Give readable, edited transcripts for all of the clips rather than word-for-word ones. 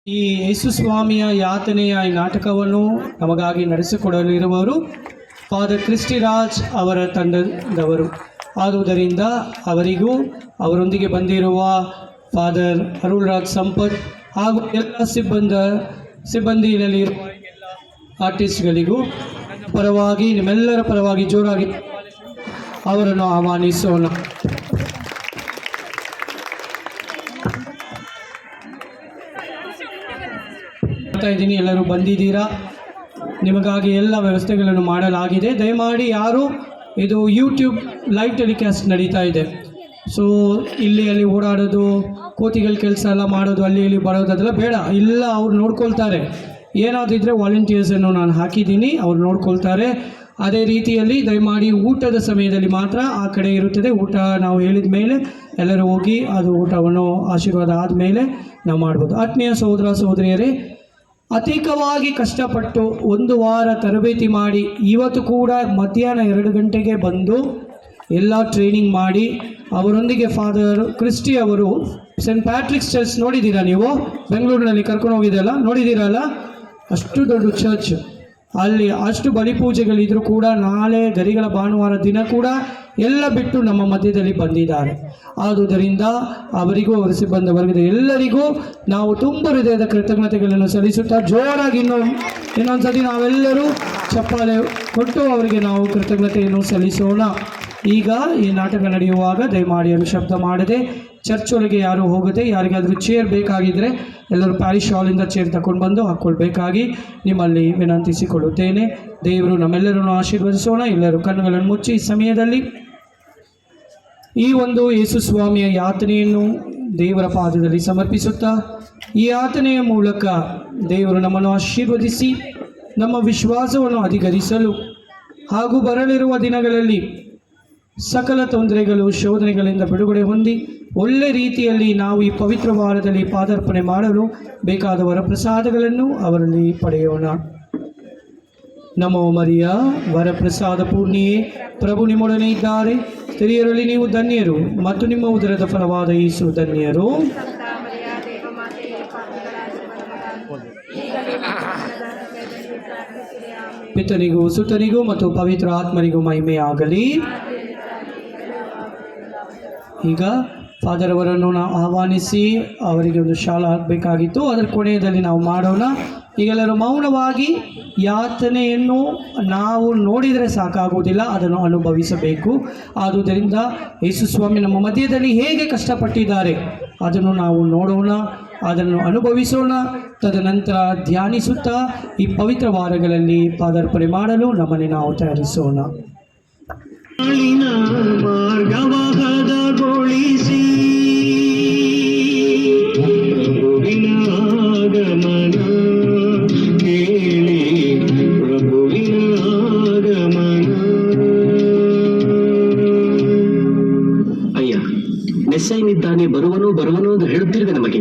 ಈ ಯೇಸು ಸ್ವಾಮಿಯ ಯಾತನೆಯ ಈ ನಾಟಕವನ್ನು ನಮಗಾಗಿ ನಡೆಸಿಕೊಡಲಿರುವವರು ಫಾದರ್ ಕ್ರಿಸ್ಟಿರಾಜ್ ಅವರ ತಂಡದವರು. ಆದುದರಿಂದ ಅವರಿಗೂ ಅವರೊಂದಿಗೆ ಬಂದಿರುವ ಫಾದರ್ ಅರುಳ್ರಾಜ್ ಸಂಪತ್ ಹಾಗೂ ಎಲ್ಲ ಸಿಬ್ಬಂದಿಯಲ್ಲಿರುವ ಎಲ್ಲ ಆರ್ಟಿಸ್ಟ್ಗಳಿಗೂ ಪರವಾಗಿ ನಿಮ್ಮೆಲ್ಲರ ಪರವಾಗಿ ಜೋರಾಗಿ ಅವರನ್ನು ಆಹ್ವಾನಿಸೋಣ. ಇದ್ದೀನಿ, ಎಲ್ಲರೂ ಬಂದಿದ್ದೀರಾ. ನಿಮಗಾಗಿ ಎಲ್ಲ ವ್ಯವಸ್ಥೆಗಳನ್ನು ಮಾಡಲಾಗಿದೆ. ದಯಮಾಡಿ ಯಾರು ಇದು ಯೂಟ್ಯೂಬ್ ಲೈವ್ ಟೆಲಿಕಾಸ್ಟ್ ನಡೀತಾ ಇದೆ. ಸೊ ಇಲ್ಲಿ ಅಲ್ಲಿ ಓಡಾಡೋದು, ಕೋತಿಗಳ ಕೆಲಸ ಎಲ್ಲ ಮಾಡೋದು, ಅಲ್ಲಿ ಇಲ್ಲಿ ಬರೋದು ಅದೆಲ್ಲ ಬೇಡ. ಇಲ್ಲ, ಅವ್ರು ನೋಡ್ಕೊಳ್ತಾರೆ. ಏನಾದರೂ ಇದ್ದರೆ ವಾಲಂಟಿಯರ್ಸನ್ನು ನಾನು ಹಾಕಿದ್ದೀನಿ, ಅವ್ರು ನೋಡ್ಕೊಳ್ತಾರೆ. ಅದೇ ರೀತಿಯಲ್ಲಿ ದಯಮಾಡಿ ಊಟದ ಸಮಯದಲ್ಲಿ ಮಾತ್ರ ಆ ಕಡೆ ಇರುತ್ತದೆ. ಊಟ ನಾವು ಹೇಳಿದ ಮೇಲೆ ಎಲ್ಲರೂ ಹೋಗಿ ಅದು ಊಟವನ್ನು ಆಶೀರ್ವಾದ ಆದಮೇಲೆ ನಾವು ಮಾಡ್ಬೋದು. ಆತ್ಮೀಯ ಸಹೋದರ ಸಹೋದರಿಯರೇ, ಅಧಿಕವಾಗಿ ಕಷ್ಟಪಟ್ಟು ಒಂದು ವಾರ ತರಬೇತಿ ಮಾಡಿ ಇವತ್ತು ಕೂಡ ಮಧ್ಯಾಹ್ನ 2 ಗಂಟೆಗೆ ಬಂದು ಎಲ್ಲ ಟ್ರೈನಿಂಗ್ ಮಾಡಿ ಅವರೊಂದಿಗೆ ಫಾದರ್ ಕ್ರಿಸ್ಟಿ ಅವರು ಸೆಂಟ್ ಪ್ಯಾಟ್ರಿಕ್ಸ್ ಚರ್ಚ್ ನೋಡಿದ್ದೀರಾ ನೀವು? ಬೆಂಗಳೂರಿನಲ್ಲಿ ಕರ್ಕೊಂಡು ಹೋಗಿದ್ದೆಲ್ಲ ನೋಡಿದ್ದೀರಲ್ಲ? ಅಷ್ಟು ದೊಡ್ಡ ಚರ್ಚ್. ಅಲ್ಲಿ ಅಷ್ಟು ಬಲಿಪೂಜೆಗಳಿದ್ರೂ ಕೂಡ ನಾಳೆ ಗರಿಗಳ ಭಾನುವಾರ ದಿನ ಕೂಡ ಎಲ್ಲ ಬಿಟ್ಟು ನಮ್ಮ ಮಧ್ಯದಲ್ಲಿ ಬಂದಿದ್ದಾರೆ. ಆದುದರಿಂದ ಅವರಿಗೂ ಅವರ ಸಿಬ್ಬಂದಿ ವರ್ಗದ ಎಲ್ಲರಿಗೂ ನಾವು ತುಂಬ ಹೃದಯದ ಕೃತಜ್ಞತೆಗಳನ್ನು ಸಲ್ಲಿಸುತ್ತಾ ಜೋರಾಗಿ ಇನ್ನೊಂದ್ಸತಿ ನಾವೆಲ್ಲರೂ ಚಪ್ಪಾಳೆ ಕೊಟ್ಟು ಅವರಿಗೆ ನಾವು ಕೃತಜ್ಞತೆಯನ್ನು ಸಲ್ಲಿಸೋಣ. ಈಗ ಈ ನಾಟಕ ನಡೆಯುವಾಗ ದಯಮಾಡಿ ಅದು ಶಬ್ದ ಮಾಡದೆ, ಚರ್ಚ್ ಒಳಗೆ ಯಾರು ಹೋಗದೆ, ಯಾರಿಗಾದರೂ ಚೇರ್ ಬೇಕಾಗಿದ್ದರೆ ಎಲ್ಲರೂ ಪ್ಯಾರಿಶ್ ಹಾಲಿಂದ ಚೇರ್ ತಗೊಂಡು ಬಂದು ಹಾಕ್ಕೊಳ್ಬೇಕಾಗಿ ನಿಮ್ಮಲ್ಲಿ ವಿನಂತಿಸಿಕೊಳ್ಳುತ್ತೇನೆ. ದೇವರು ನಮ್ಮೆಲ್ಲರನ್ನು ಆಶೀರ್ವದಿಸೋಣ. ಎಲ್ಲರೂ ಕಣ್ಣುಗಳನ್ನು ಮುಚ್ಚಿ ಈ ಸಮಯದಲ್ಲಿ ಈ ಒಂದು ಯೇಸು ಸ್ವಾಮಿಯ ಯಾತನೆಯನ್ನು ದೇವರ ಪಾದದಲ್ಲಿ ಸಮರ್ಪಿಸುತ್ತಾ, ಈ ಯಾತನೆಯ ಮೂಲಕ ದೇವರು ನಮ್ಮನ್ನು ಆಶೀರ್ವದಿಸಿ ನಮ್ಮ ವಿಶ್ವಾಸವನ್ನು ಅಧಿಕರಿಸಲು ಹಾಗೂ ಬರಲಿರುವ ದಿನಗಳಲ್ಲಿ ಸಕಲ ತೊಂದರೆಗಳು ಶೋಧನೆಗಳಿಂದ ಬಿಡುಗಡೆ ಹೊಂದಿ ಒಳ್ಳೆ ರೀತಿಯಲ್ಲಿ ನಾವು ಈ ಪವಿತ್ರ ವಾರದಲ್ಲಿ ಪಾದಾರ್ಪಣೆ ಮಾಡಲು ಬೇಕಾದ ವರಪ್ರಸಾದಗಳನ್ನು ಅವರಲ್ಲಿ ಪಡೆಯೋಣ. ನಮೋ ಮರಿಯ, ವರಪ್ರಸಾದ ಪೂರ್ಣಿಯೇ, ಪ್ರಭು ನಿಮ್ಮೊಡನೆ ಇದ್ದಾರೆ. ಸ್ತ್ರೀಯರಲ್ಲಿ ನೀವು ಧನ್ಯರು ಮತ್ತು ನಿಮ್ಮ ಉದರದ ಫಲವಾದ ಯೇಸು ಧನ್ಯರು. ಪಿತನಿಗೂ ಸುತನಿಗೂ ಮತ್ತು ಪವಿತ್ರ ಆತ್ಮನಿಗೂ ಮಹಿಮೆ ಆಗಲಿ. ಈಗ ಫಾದರ್ ಅವರನ್ನು ನಾವು ಆಹ್ವಾನಿಸಿ ಅವರಿಗೆ ಒಂದು ಶಾಲೆ ಹಾಕಬೇಕಾಗಿತ್ತು. ಅದರ ಕೊನೆಯಲ್ಲಿ ನಾವು ಮಾಡೋಣ. ಈಗೆಲ್ಲರೂ ಮೌನವಾಗಿ ಯಾತನೆಯನ್ನು ನಾವು ನೋಡಿದರೆ ಸಾಕಾಗುವುದಿಲ್ಲ, ಅದನ್ನು ಅನುಭವಿಸಬೇಕು. ಆದುದರಿಂದ ಯೇಸು ಸ್ವಾಮಿ ನಮ್ಮ ಮಧ್ಯದಲ್ಲಿ ಹೇಗೆ ಕಷ್ಟಪಟ್ಟಿದ್ದಾರೆ ಅದನ್ನು ನಾವು ನೋಡೋಣ, ಅದನ್ನು ಅನುಭವಿಸೋಣ. ತದನಂತರ ಧ್ಯಾನಿಸುತ್ತಾ ಈ ಪವಿತ್ರ ವಾರಗಳಲ್ಲಿ ಪಾದಾರ್ಪಣೆ ಮಾಡಲು ನಮ್ಮನ್ನು ನಾವು ತಯಾರಿಸೋಣ. ಮಾರ್ಗವಹದಗೊಳಿಸಿ ಪ್ರಭುವಿನ ಆಗಮನ ಕೇಳಿ, ಪ್ರಭುವಿನ ಆಗಮನ. ಅಯ್ಯ, ಮೆಸ್ಸೈನಿದ್ದಾನೆ, ಬರುವನು ಬರುವನು ಎಂದು ಹೇಳುತ್ತಿರುವೆ ನಮಗೆ.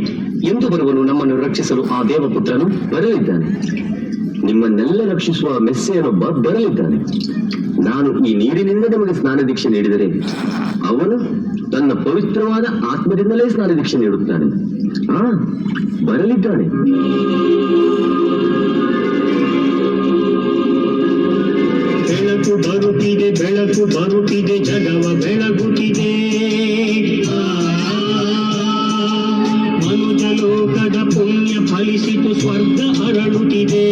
ಎಂದು ಬರುವನು ನಮ್ಮನ್ನು ರಕ್ಷಿಸಲು ಆ ದೇವಪುತ್ರನು ಬರಲಿದ್ದಾನೆ. ನಿಮ್ಮನ್ನೆಲ್ಲ ರಕ್ಷಿಸುವ ಮೆಸ್ಸೆಯನೊಬ್ಬ ಬರಲಿದ್ದಾನೆ. ನಾನು ಈ ನೀರಿನಿಂದ ನಿಮಗೆ ಸ್ನಾನ ದೀಕ್ಷೆ ನೀಡಿದರೆ ಅವನು ತನ್ನ ಪವಿತ್ರವಾದ ಆತ್ಮದಿಂದಲೇ ಸ್ನಾನ ದೀಕ್ಷೆ ನೀಡುತ್ತಾನೆ. ಬರಲಿದ್ದಾನೆ. ಬೆಳಕು ಬರುತ್ತಿದೆ, ಬೆಳಕು ಬರುತ್ತಿದೆ, ಜಗವ ಬೆಳಗುತ್ತಿದೆ. ಮನುಜ ಲೋಕದ ಪುಣ್ಯ ಫಲಿಸಿತು, ಸ್ವರ್ಗ ಅರಳುತ್ತಿದೆ.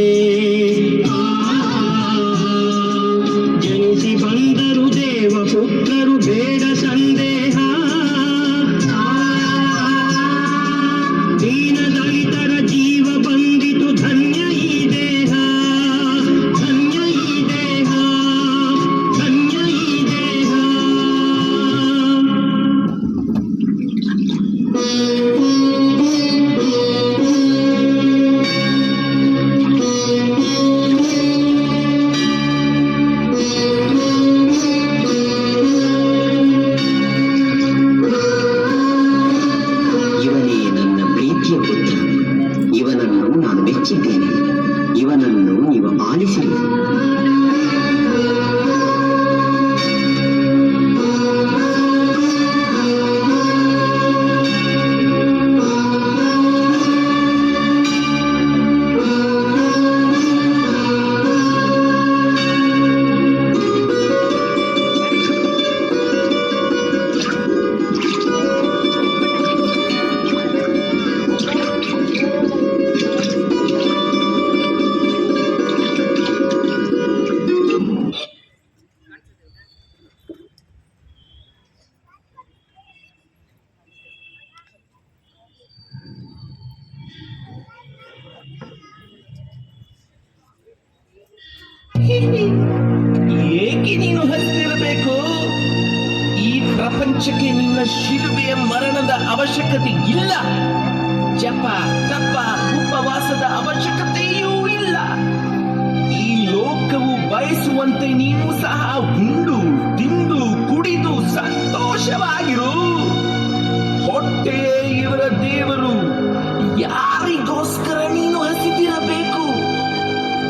ಜನಿಸಿ ಬಂದರು ದೇವ ಪುತ್ರರು, ಬೇಡ ಸಂದೇಹ. ದೀನ ದಲಿತರ ಜೀವ ಬಂದಿತು, ಧನ್ಯ ಈ ದೇಹ, ಧನ್ಯ ಈ ದೇಹ, ಧನ್ಯ ಈ ದೇಹ. ನೀನು ಹಸಿದಿರಬೇಕು. ಈ ಪ್ರಪಂಚಕ್ಕೆ ನಿನ್ನ ಶಿಲುಬೆಯ ಮರಣದ ಅವಶ್ಯಕತೆ ಇಲ್ಲ. ಜಪ ತಪ ಉಪವಾಸದ ಅವಶ್ಯಕತೆಯೂ ಇಲ್ಲ. ಈ ಲೋಕವು ಬಯಸುವಂತೆ ನೀನು ಸಹ ಉಂಡು ತಿಂದು ಕುಡಿದು ಸಂತೋಷವಾಗಿರು. ಹೊಟ್ಟೆಯೇ ಇವರ ದೇವರು. ಯಾರಿಗೋಸ್ಕರ ನೀನು ಹಸಿದಿರಬೇಕು?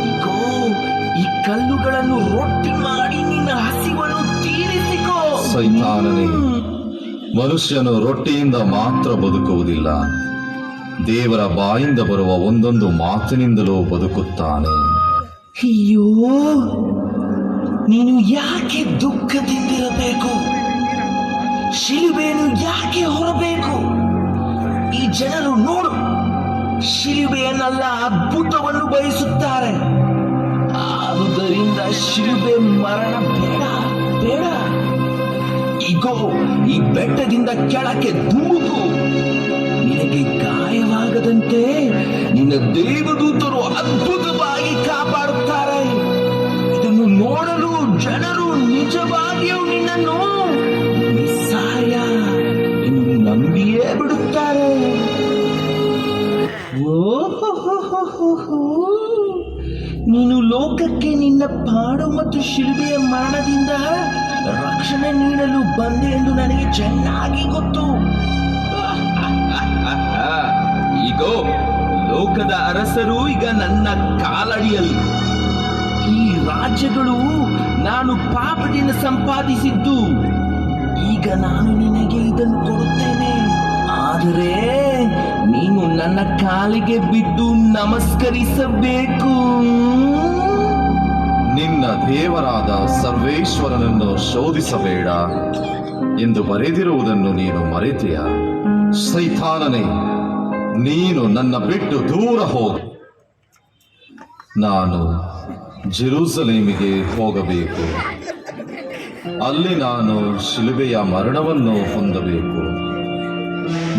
ಇಗೋ, ಈ ಕಲ್ಲುಗಳನ್ನು ರೊಟ್ಟಿ ಮಾಡಿ ನಿನ್ನ ಹಸಿವನ್ನು ತೀರಿಸಿಕೋ. ಸೈತಾನನೇ, ಮನುಷ್ಯನು ರೊಟ್ಟಿಯಿಂದ ಮಾತ್ರ ಬದುಕುವುದಿಲ್ಲ, ದೇವರ ಬಾಯಿಂದ ಬರುವ ಒಂದೊಂದು ಮಾತಿನಿಂದಲೂ ಬದುಕುತ್ತಾನೆ. ಅಯ್ಯೋ, ನೀನು ಯಾಕೆ ದುಃಖದಿಂದಿರಬೇಕು? ಶಿಲುಬೆಯನ್ನು ಯಾಕೆ ಹೊರಬೇಕು? ಈ ಜನರು ನೋಡು, ಶಿಲುಬೆಯನ್ನಲ್ಲ ಅದ್ಭುತವನ್ನು ಬಯಸುತ್ತಾರೆ. ಆದುದರಿಂದ ಶಿಲುಬೆ ಮರಣ ಬೇಡ ಬೇಡ. ಈಗೋ ಈ ಬೆಟ್ಟದಿಂದ ಕೆಳಕ್ಕೆ ಧುಮುಕು. ನಿನಗೆ ಗಾಯವಾಗದಂತೆ ನಿನ್ನ ದೇವದೂತರು ಅದ್ಭುತವಾಗಿ ಕಾಪಾಡುತ್ತಾರೆ. ಇದನ್ನು ನೋಡಲು ಜನರು ನಿಜವಾಗಿಯೂ ನಿನ್ನನ್ನು ಮೆಸ್ಸಾಯ ಎಂದು ನಂಬಿಯೇ ಬಿಡುತ್ತಾರೆ. ಓಹೋ, ನೀನು ಲೋಕಕ್ಕೆ ನಿನ್ನ ಪಾಡು ಮತ್ತು ಶಿಲುಬೆಯ ಮರಣದಿಂದ ರಕ್ಷಣೆ ನೀಡಲು ಬಂದೆ ಎಂದು ನನಗೆ ಚೆನ್ನಾಗಿ ಗೊತ್ತು. ಈಗೋ ಲೋಕದ ಅರಸರು ಈಗ ನನ್ನ ಕಾಲಡಿಯಲ್ಲಿ. ಈ ರಾಜ್ಯಗಳು ನಾನು ಪಾಪದಿಂದ ಸಂಪಾದಿಸಿದ್ದು. ಈಗ ನಾನು ನಿನಗೆ ಇದನ್ನು ಕೊಡುತ್ತೇನೆ. ಆದರೆ ನೀನು ನನ್ನ ಕಾಲಿಗೆ ಬಿದ್ದು ನಮಸ್ಕರಿಸಬೇಕು. ನಿನ್ನ ದೇವರಾದ ಸರ್ವೇಶ್ವರನನ್ನು ಶೋಧಿಸಬೇಡ ಎಂದು ಬರೆದಿರುವುದನ್ನು ನೀನು ಮರೆತೆಯ? ಸೈತಾನನೇ, ನೀನು ನನ್ನ ಬಿಟ್ಟು ದೂರ ಹೋಗು. ನಾನು ಜೆರೂಸಲೇಮಿಗೆ ಹೋಗಬೇಕು. ಅಲ್ಲಿ ನಾನು ಶಿಲುಬೆಯ ಮರಣವನ್ನು ಹೊಂದಬೇಕು.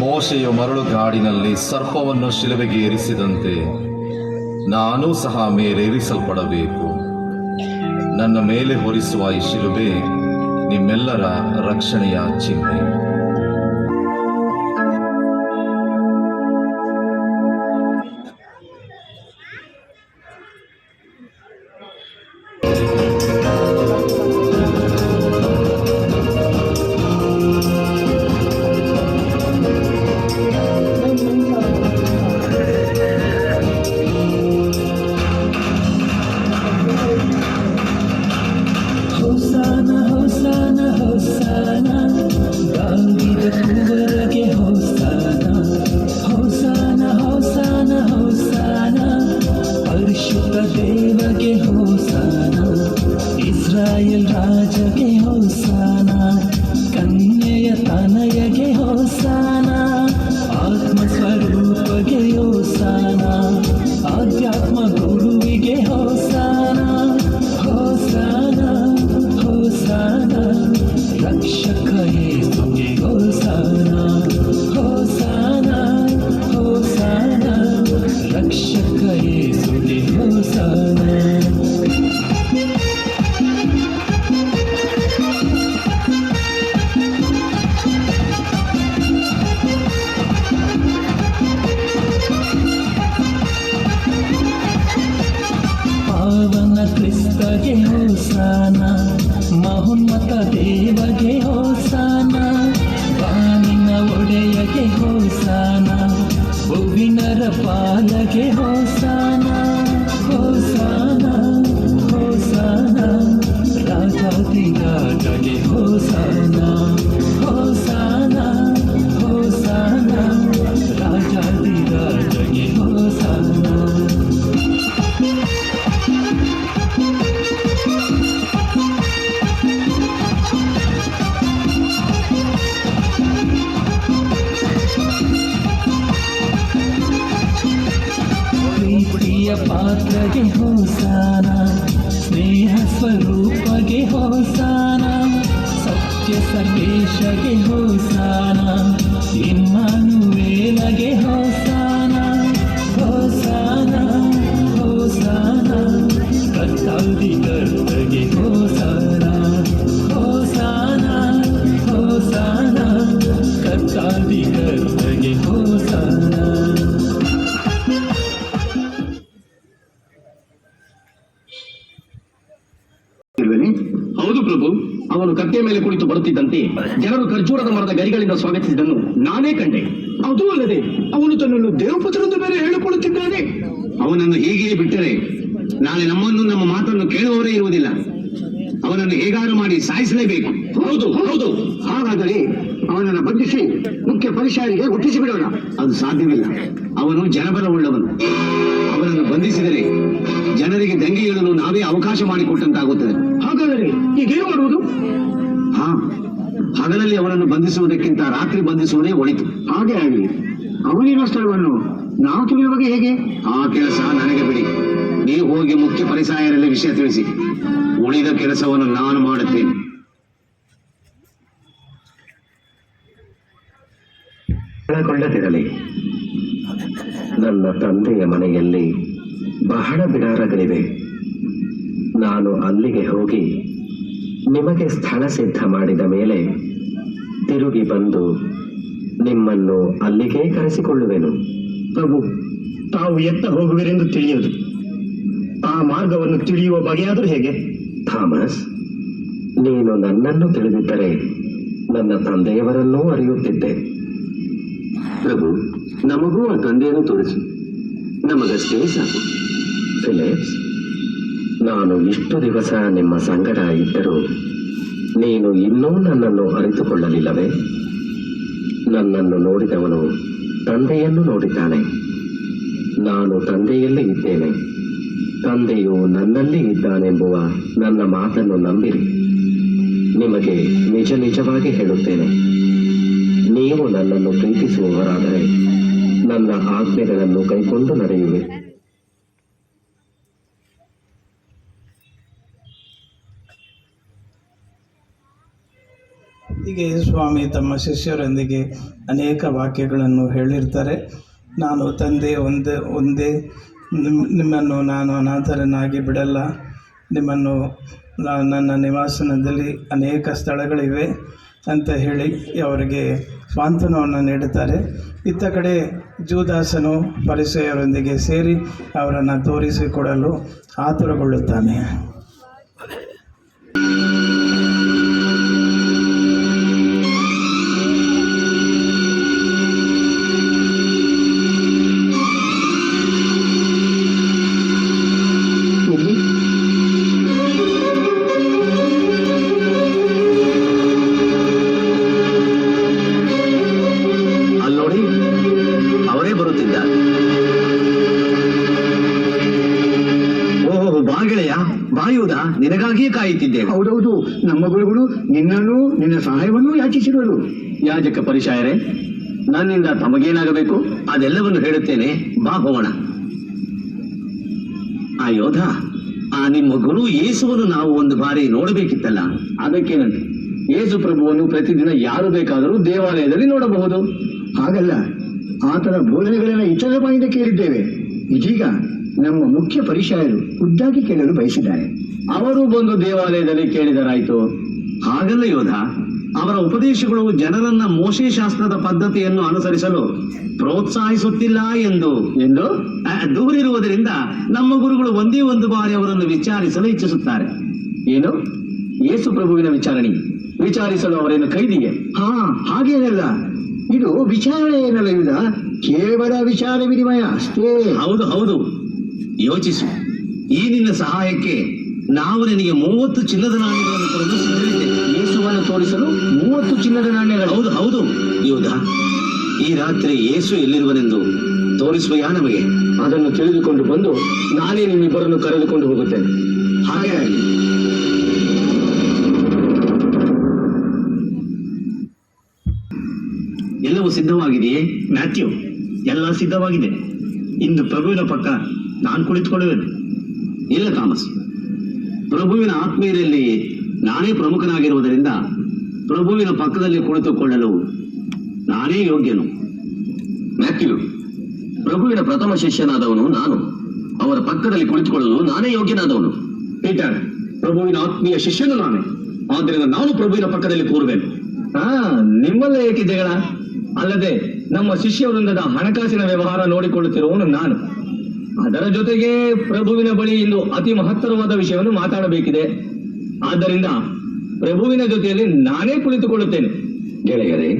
ಮೋಶೆಯು ಮರಳುಗಾಡಿನಲ್ಲಿ ಸರ್ಪವನ್ನು ಶಿಲುಬೆಗೆ ಏರಿಸಿದಂತೆ ನಾನೂ ಸಹ ಮೇಲೇರಿಸಲ್ಪಡಬೇಕು. ನನ್ನ ಮೇಲೆ ಹೊರಿಸುವ ಈ ಶಿಲುಬೆ ನಿಮ್ಮೆಲ್ಲರ ರಕ್ಷಣೆಯ ಚಿಹ್ನೆ. ಇಸ್ರಾಯೇಲ್ ರಾಜಗೆ ಹೋಸಾನ, ಕನ್ಯೆಯ ತನಯಗೆ ಹೋಸಾನ, ಆತ್ಮ ಸ್ವರೂಪಗೆ ಹೋಸಾನ, ಆಧ್ಯಾತ್ಮ ಗುರುವಿಗೆ ಹೋಸಾನ. ಹೋಸಾನ ಹೋಸಾನ, ರಕ್ಷಕ ಯೇಸುಗೆ ಹೋಸಾನ. ಹೋಸಾನ ಹೋಸಾನ, ರಕ್ಷಕ ಯೇಸುಗೆ ಹೋಸಾನ. ಪಾವನ ಕ್ರಿಸ್ತಗೆ ಹೋಸಾನ, ಮಹೋನ್ನತ ದೇವಗೆ ಹೋಸಾನ, ಬಾನಿನ ಒಡೆಯಗೆ ಹೋಸಾನ, ಭುವಿನರ ಪಾಲಗೆ ಹೋಸಾನ. ಹೋಸಾನ ಹೋಸಾನ, ರಾಜಾಧಿರಾಜಗೆ ಹೋಸಾನ. ಹೋಸಾನ ಹೋಸಾನ, ರಾಜಾಧಿರಾಜಗೆ ಹೋಸಾನ. ಪ್ರೀತಿಯ ಪಾತ್ರಗೆ ಹೋಸಾನ, ಸ್ನೇಹ ಸ್ವರೂಪಗೆ ಹೋಸಾನ, ಸತ್ಯ ಸರ್ವೇಶಗೆ ಹೋಸಾನ, ಇಮ್ಮಾನುವೇಲಗೆ ಹೋಸಾನ. ಹೋಸಾನ ಹೋಸಾನ, ಕರ್ತಾದಿ ಕರ್ತಗೆ ಹೋಸಾನ. ಅವನು ಕತ್ತೆಯ ಮೇಲೆ ಕುಳಿತು ಬರುತ್ತಿದ್ದಂತೆ ಜನರು ಖರ್ಜೂರದ ಮರದ ಗರಿಗಳಿಂದ ಸ್ವಾಗತಿಸಿದ್ದನ್ನು ನಾನೇ ಕಂಡೆ. ಅದೂ ಅಲ್ಲದೆ ಅವನು ತನ್ನನ್ನು ದೇವಪುತ್ರನೆಂದು ಬೇರೆ ಹೇಳಿಕೊಳ್ಳುತ್ತಿದ್ದಾನೆ. ಅವನನ್ನು ಹೀಗೆಯೇ ಬಿಟ್ಟರೆ ನಾಳೆ ನಮ್ಮನ್ನು ನಮ್ಮ ಮಾತನ್ನು ಕೇಳುವವರೇ ಇರುವುದಿಲ್ಲ. ಅವನನ್ನು ಹೇಗಾರು ಮಾಡಿ ಸಾಯಿಸಲೇಬೇಕು. ಹೌದು ಹೌದು. ಹಾಗಾದರೆ ಅವನನ್ನು ಬಂಧಿಸಿ ಮುಖ್ಯ ಪರಿಶಾರಿಗೆ ಒಪ್ಪಿಸಿ ಬಿಡೋಣ. ಅದು ಸಾಧ್ಯವಿಲ್ಲ. ಅವನು ಜನಬಲವುಳ್ಳವನು. ಅವನನ್ನು ಬಂಧಿಸಿದರೆ ಜನರಿಗೆ ದಂಗೆ ಏಳಲು ನಾವೇ ಅವಕಾಶ ಮಾಡಿಕೊಟ್ಟಂತಾಗುತ್ತದೆ. ಹಾಗಾದರೆ ಈಗೇನು ಮಾಡುವುದು? ಹಗಲಲ್ಲಿ ಅವನನ್ನು ಬಂಧಿಸುವುದಕ್ಕಿಂತ ರಾತ್ರಿ ಬಂಧಿಸುವುದೇ ಒಳಿತು. ಹಾಗೆ ಆಗಲಿ. ಅವನಿರುವ ಸ್ಥಳವನ್ನು ನಾವು ತಿಳಿಯುವ ಬಗ್ಗೆ ಹೇಗೆ? ಆ ಕೆಲಸ ನನಗೆ ಬಿಡಿ. ನೀವು ಹೋಗಿ ಮುಖ್ಯ ಪರಿಸಾಯರಲ್ಲಿ ವಿಷಯ ತಿಳಿಸಿ. ಉಳಿದ ಕೆಲಸವನ್ನು ನಾನು ಮಾಡುತ್ತೇನೆ. ಒಳಗೊಳ್ಳದಿರಲಿ. ನನ್ನ ತಂದೆಯ ಮನೆಯಲ್ಲಿ ಬಹಳ ಬಿಡಾರಗಳಿವೆ. ನಾನು ಅಲ್ಲಿಗೆ ಹೋಗಿ ನಿಮಗೆ ಸ್ಥಳ ಸಿದ್ಧ ಮಾಡಿದ ಮೇಲೆ ತಿರುಗಿ ಬಂದು ನಿಮ್ಮನ್ನು ಅಲ್ಲಿಗೆ ಕರೆಸಿಕೊಳ್ಳುವೆನು. ಪ್ರಭು, ತಾವು ಎತ್ತ ಹೋಗುವಿರೆಂದು ತಿಳಿಯುವುದು. ಆ ಮಾರ್ಗವನ್ನು ತಿಳಿಯುವ ಬಗೆಯಾದರೂ ಹೇಗೆ? ಥಾಮಸ್, ನೀನು ನನ್ನನ್ನು ತಿಳಿದಿದ್ದರೆ ನನ್ನ ತಂದೆಯವರನ್ನೂ ಅರಿಯುತ್ತಿದ್ದೆ. ಪ್ರಭು, ನಮಗೂ ಆ ತಂದೆಯನ್ನು ತೋರಿಸು. ನಮಗಷ್ಟೇ ಸಾಕು. ಫಿಲಿಪ್ಸ್, ನಾನು ಇಷ್ಟು ದಿವಸ ನಿಮ್ಮ ಸಂಗಡ ಇದ್ದರೂ ನೀನು ಇನ್ನೂ ನನ್ನನ್ನು ಅರಿತುಕೊಳ್ಳಲಿಲ್ಲವೇ? ನನ್ನನ್ನು ನೋಡಿದವನು ತಂದೆಯನ್ನು ನೋಡಿದ್ದಾನೆ. ನಾನು ತಂದೆಯಲ್ಲಿ ಇದ್ದೇನೆ, ತಂದೆಯು ನನ್ನಲ್ಲಿ ಇದ್ದಾನೆಂಬುವ ನನ್ನ ಮಾತನ್ನು ನಂಬಿರಿ. ನಿಮಗೆ ನಿಜ ನಿಜವಾಗಿ ಹೇಳುತ್ತೇನೆ, ನೀವು ನನ್ನನ್ನು ಪ್ರೀತಿಸುವವರಾದರೆ ನನ್ನ ಆಜ್ಞೆಗಳನ್ನು ಕೈಕೊಂಡು ನಡೆಯುವೆ. ಹೀಗೆ ಸ್ವಾಮಿ ತಮ್ಮ ಶಿಷ್ಯರೊಂದಿಗೆ ಅನೇಕ ವಾಕ್ಯಗಳನ್ನು ಹೇಳಿರ್ತಾರೆ. ನಾನು ತಂದೆ ಒಂದೇ, ನಿಮ್ಮನ್ನು ನಾನು ಅನಾಥರನ್ನಾಗಿ ಬಿಡಲ್ಲ. ನಿಮ್ಮನ್ನು ನನ್ನ ನಿವಾಸನದಲ್ಲಿ ಅನೇಕ ಸ್ಥಳಗಳಿವೆ ಅಂತ ಹೇಳಿ ಅವರಿಗೆ ಸಾಂತ್ವನವನ್ನು ನೀಡುತ್ತಾರೆ. ಇತ್ತ ಕಡೆ ಜೂದಾಸನು ಪರಿಸೆಯರೊಂದಿಗೆ ಸೇರಿ ಅವರನ್ನು ತೋರಿಸಿಕೊಡಲು ಆತುರಗೊಳ್ಳುತ್ತಾನೆ. ನಿನಗಾಗಿಯೇ ಕಾಯುತ್ತಿದ್ದೇವೆ. ಹೌದೌದು, ನಮ್ಮ ಗುರುಗಳು ನಿನ್ನನ್ನು ನಿನ್ನ ಸಹಾಯವನ್ನು ಯಾಚಿಸಿದರು. ಯಾಜಕ ಪರಿಶಾಯರೇ, ನನ್ನಿಂದ ತಮಗೇನಾಗಬೇಕು ಅದೆಲ್ಲವನ್ನು ಹೇಳುತ್ತೇನೆ. ಬಾ ಹೋಗೋಣ. ಆ ಯೋಧ, ಆ ನಿಮ್ಮ ಗುರು ಯೇಸುವನ್ನು ನಾವು ಒಂದು ಬಾರಿ ನೋಡಬೇಕಿತ್ತಲ್ಲ. ಅದಕ್ಕೇನಂತೆ? ಯೇಸು ಪ್ರಭುವನ್ನು ಪ್ರತಿದಿನ ಯಾರು ಬೇಕಾದರೂ ದೇವಾಲಯದಲ್ಲಿ ನೋಡಬಹುದು. ಹಾಗಲ್ಲ, ಆತನ ಬೋಧನೆಗಳೆಲ್ಲ ಇತರ ಬಾಯಿಂದ ಕೇಳಿದ್ದೇವೆ. ಇದೀಗ ನಮ್ಮ ಮುಖ್ಯ ಪರಿಶಾಯರು ಖುದ್ದಾಗಿ ಕೇಳಲು ಬಯಸಿದ್ದಾರೆ. ಅವರು ಬಂದು ದೇವಾಲಯದಲ್ಲಿ ಕೇಳಿದರಾಯ್ತು. ಹಾಗಲ್ಲ ಯೋಧ, ಅವರ ಉಪದೇಶಗಳು ಜನರನ್ನ ಮೋಶೆ ಶಾಸ್ತ್ರದ ಪದ್ಧತಿಯನ್ನು ಅನುಸರಿಸಲು ಪ್ರೋತ್ಸಾಹಿಸುತ್ತಿಲ್ಲ ಎಂದು ದೂರಿರುವುದರಿಂದ ನಮ್ಮ ಗುರುಗಳು ಒಂದೇ ಒಂದು ಬಾರಿ ಅವರನ್ನು ವಿಚಾರಿಸಲು ಇಚ್ಛಿಸುತ್ತಾರೆ. ಏನು? ಯೇಸು ಪ್ರಭುವಿನ ವಿಚಾರಿಸಲು ಅವರೇನು ಕೈದಿಗೆ? ಹಾಗೇನಲ್ಲ, ಇದು ವಿಚಾರಣೆ ಏನಲ್ಲ, ಇಲ್ಲ ಕೇವಲ ವಿಚಾರ ವಿನಿಮಯ ಅಷ್ಟೇ. ಹೌದು ಹೌದು. ಯೋಚಿಸು, ಈ ನಿನ್ನ ಸಹಾಯಕ್ಕೆ ನಾವು ನಿನಗೆ 30 ಚಿನ್ನದ ನಾಣ್ಯಗಳನ್ನು ಕೊಡಲು ಸಿದ್ಧರಿದ್ದೇವೆ. ಯೇಸುವನ್ನು ತೋರಿಸಲು 30 ಚಿನ್ನದ ನಾಣ್ಯಗಳು? ಹೌದು ಹೌದು ಯೋಧ. ಈ ರಾತ್ರಿ ಯೇಸು ಎಲ್ಲಿರುವನೆಂದು ತೋರಿಸುವೆಯಾ ನಮಗೆ? ಅದನ್ನು ತಿಳಿದುಕೊಂಡು ಬಂದು ನಾನೇ ನಿಮ್ಮಿಬ್ಬರನ್ನು ಕರೆದುಕೊಂಡು ಹೋಗುತ್ತೇನೆ. ಹಾಗೆ ಆಗಲಿ. ಎಲ್ಲವೂ ಸಿದ್ಧವಾಗಿದೆಯೇ ಮ್ಯಾಥ್ಯೂ? ಎಲ್ಲ ಸಿದ್ಧವಾಗಿದೆ. ಇಂದು ಪ್ರಭುವಿನ ಪಕ್ಕ ನಾನು ಕುಳಿತುಕೊಳ್ಳುವೆನು. ಇಲ್ಲ ಥಾಮಸ್, ಪ್ರಭುವಿನ ಆತ್ಮೀಯರಲ್ಲಿ ನಾನೇ ಪ್ರಮುಖನಾಗಿರುವುದರಿಂದ ಪ್ರಭುವಿನ ಪಕ್ಕದಲ್ಲಿ ಕುಳಿತುಕೊಳ್ಳಲು ನಾನೇ ಯೋಗ್ಯನು. ಮ್ಯಾಥ್ಯೂ, ಪ್ರಭುವಿನ ಪ್ರಥಮ ಶಿಷ್ಯನಾದವನು ನಾನು. ಅವರ ಪಕ್ಕದಲ್ಲಿ ಕುಳಿತುಕೊಳ್ಳಲು ನಾನೇ ಯೋಗ್ಯನಾದವನು. ಪೀಟರ್, ಪ್ರಭುವಿನ ಆತ್ಮೀಯ ಶಿಷ್ಯನು ನಾನೇ. ಆದ್ದರಿಂದ ನಾನು ಪ್ರಭುವಿನ ಪಕ್ಕದಲ್ಲಿ ಕೂರುವೆನು. ನಿಮ್ಮಲ್ಲ ಏಕೆ ಜಗಳ? ಅಲ್ಲದೆ ನಮ್ಮ ಶಿಷ್ಯ ವೃಂದದ ಹಣಕಾಸಿನ ವ್ಯವಹಾರ ನೋಡಿಕೊಳ್ಳುತ್ತಿರುವವನು ನಾನು. ಅದರ ಜೊತೆಗೆ ಪ್ರಭುವಿನ ಬಳಿ ಇಂದು ಅತಿ ಮಹತ್ತರವಾದ ವಿಷಯವನ್ನು ಮಾತಾಡಬೇಕಿದೆ. ಆದ್ದರಿಂದ ಪ್ರಭುವಿನ ಜೊತೆಯಲ್ಲಿ ನಾನೇ ಕುಳಿತುಕೊಳ್ಳುತ್ತೇನೆ. ಗೆಳೆಯರೇ,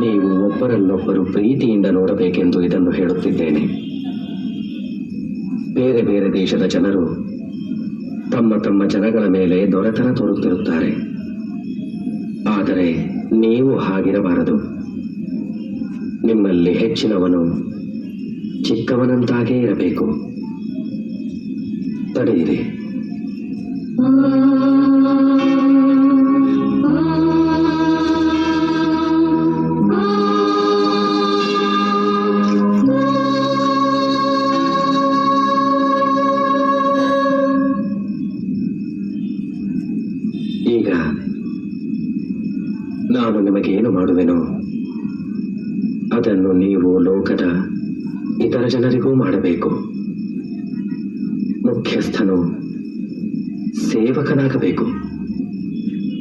ನೀವು ಒಬ್ಬರನ್ನೊಬ್ಬರು ಪ್ರೀತಿಯಿಂದ ನೋಡಬೇಕೆಂದು ಇದನ್ನು ಹೇಳುತ್ತಿದ್ದೇನೆ. ಬೇರೆ ಬೇರೆ ದೇಶದ ಜನರು ತಮ್ಮ ತಮ್ಮ ಜನಗಳ ಮೇಲೆ ದೊರೆತನ ತೋರುತ್ತಿರುತ್ತಾರೆ. ಆದರೆ ನೀವು ಹಾಗಿರಬಾರದು. ನಿಮ್ಮಲ್ಲಿ ಹೆಚ್ಚಿನವನು ಚಿಕ್ಕವನಂತಾಗೇ ಇರಬೇಕು. ತಡೆಯಿರಿ. ಈಗ ನಾನು ನಿಮಗೇನು ಮಾಡುವೆನೋ ಅದನ್ನು ನೀವು ಲೋಕದ ಇತರ ಜನರಿಗೂ ಮಾಡಬೇಕು. ಮುಖ್ಯಸ್ಥನು ಸೇವಕನಾಗಬೇಕು.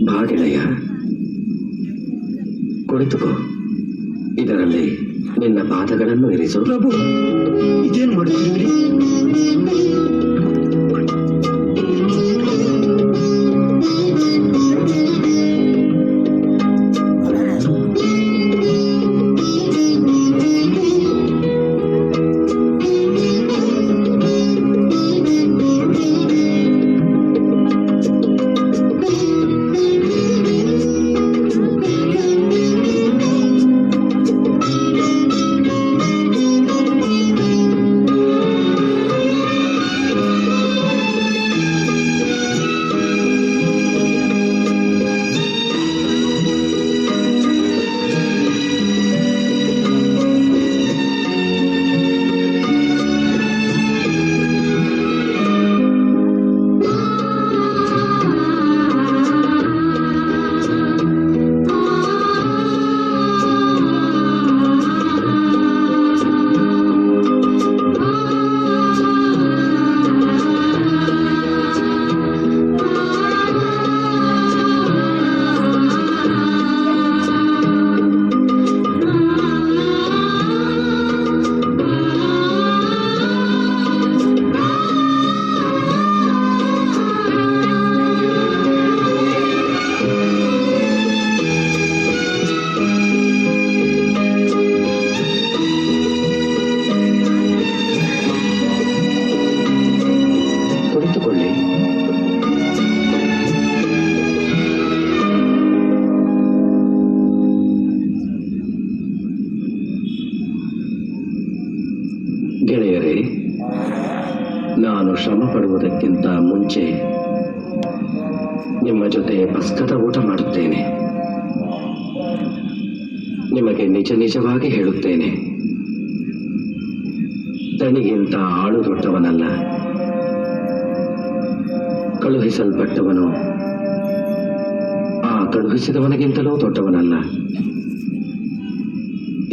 ಬಾ ಗೆಳೆಯ, ಕುಳಿತುಕೋ. ಇದರಲ್ಲಿ ನಿನ್ನ ಪಾದಗಳನ್ನು ಇರಿಸು. ಪ್ರಭು, ಇದೇನು ಮಾಡುತ್ತಿದ್ದೀರಿ? ಗೆಳೆಯರೇ, ನಾನು ಶ್ರಮ ಪಡುವುದಕ್ಕಿಂತ ಮುಂಚೆ ನಿಮ್ಮ ಜೊತೆ ಪಸ್ಕದ ಊಟ ಮಾಡುತ್ತೇನೆ. ನಿಮಗೆ ನಿಜವಾಗಿ ಹೇಳುತ್ತೇನೆ, ತನಿಗಿಂತ ಆಳು ದೊಡ್ಡವನಲ್ಲ. ಕಳುಹಿಸಲ್ಪಟ್ಟವನು ಆ ಕಳುಹಿಸಿದವನಿಗಿಂತಲೂ ದೊಡ್ಡವನಲ್ಲ.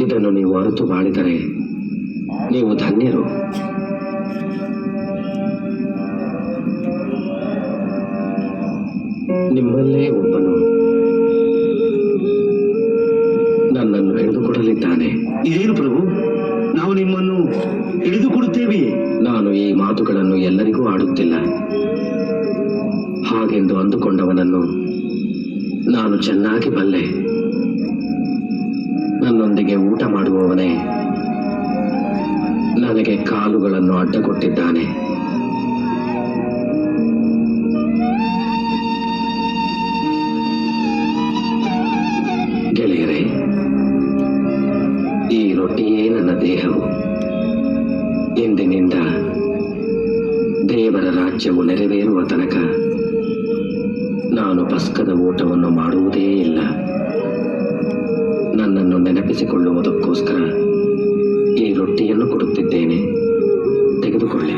ಇದನ್ನು ನೀವು ಅರಿತು ಮಾಡಿದರೆ ನೀವು ಧನ್ಯರು. ನಿಮ್ಮಲ್ಲೇ ಒಬ್ಬನು ನನ್ನನ್ನು ಹಿಡಿದುಕೊಡಲಿದ್ದಾನೆ. ಇದೇನು ಪ್ರಭು, ನಾವು ನಿಮ್ಮನ್ನು ಹಿಡಿದುಕೊಡುತ್ತೇವೆಯೇ? ನಾನು ಈ ಮಾತುಗಳನ್ನು ಎಲ್ಲರಿಗೂ ಆಡುತ್ತಿಲ್ಲ. ಹಾಗೆಂದು ಅಂದುಕೊಂಡವನನ್ನು ನಾನು ಚೆನ್ನಾಗಿ ಬಲ್ಲೆ. ನನ್ನೊಂದಿಗೆ ಊಟ ಮಾಡುವವನೇ ನನಗೆ ಕಾಲುಗಳನ್ನು ಅಡ್ಡಕೊಟ್ಟಿದ್ದಾನೆ. ಗೆಳೆಯರೇ, ಈ ರೊಟ್ಟಿಯೇ ನನ್ನ ದೇಹವು. ಇಂದಿನಿಂದ ದೇವರ ರಾಜ್ಯವು ನೆರವೇರುವ ತನಕ ನಾನು ಪಸ್ಕದ ಊಟವನ್ನು ಮಾಡುವುದೇ ಇಲ್ಲ. ನನ್ನನ್ನು ನೆನಪಿಸಿಕೊಳ್ಳುವುದಕ್ಕೋಸ್ಕರ ಈ ರೊಟ್ಟಿಯನ್ನು ಕೊಡುತ್ತಿದ್ದೇನೆ, ತೆಗೆದುಕೊಳ್ಳಿ.